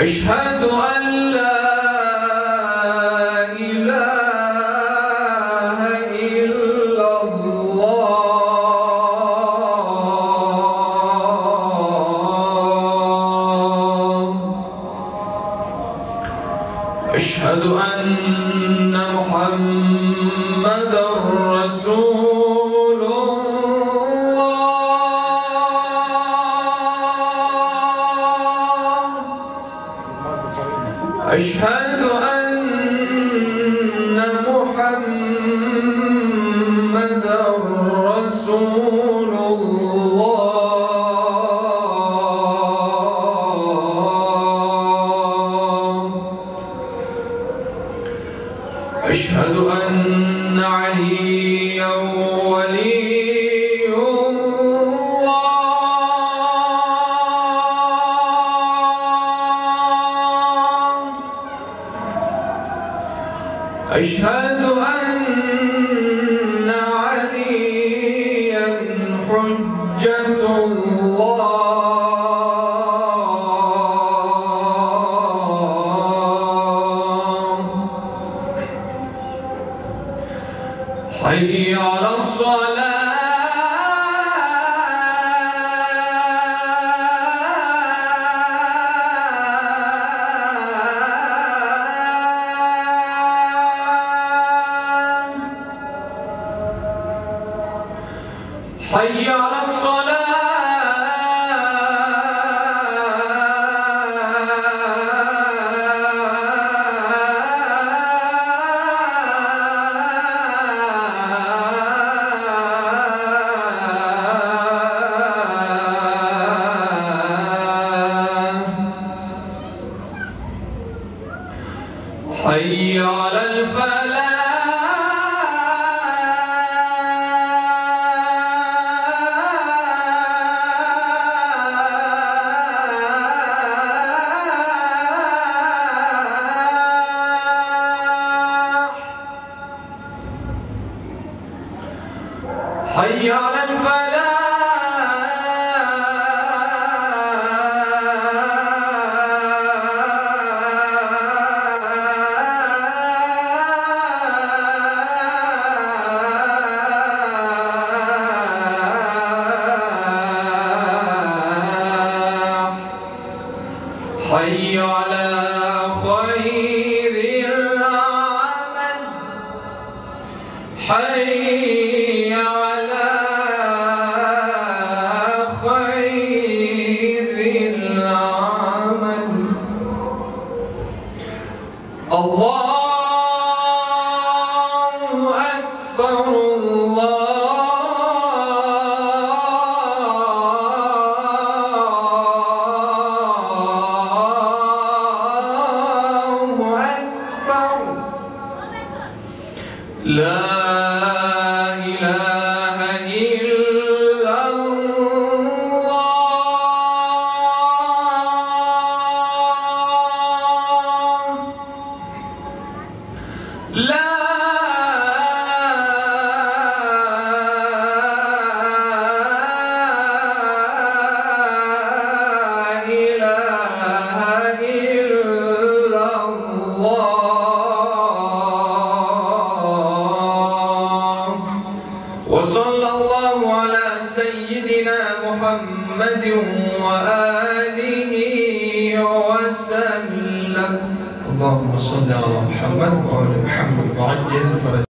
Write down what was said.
أشهد أن لا إله إلا الله. أشهد أن محمدًا رسول الله. أشهد أن محمدًا رسول الله. أشهد أن عليًّا ولي الله. أشهد أن عليًّا حجة الله. حي على الصلاة. حي على الصلاة. حي على الفلاح. حي على الفلاح. حي على خير العمل. حي على خير العمل. الله أكبر. لا إله إلا الله. لا إله إلا الله. وصلى الله على سيدنا محمد وآله وسلم. اللهم صل على محمد وآل محمد وعجل فرج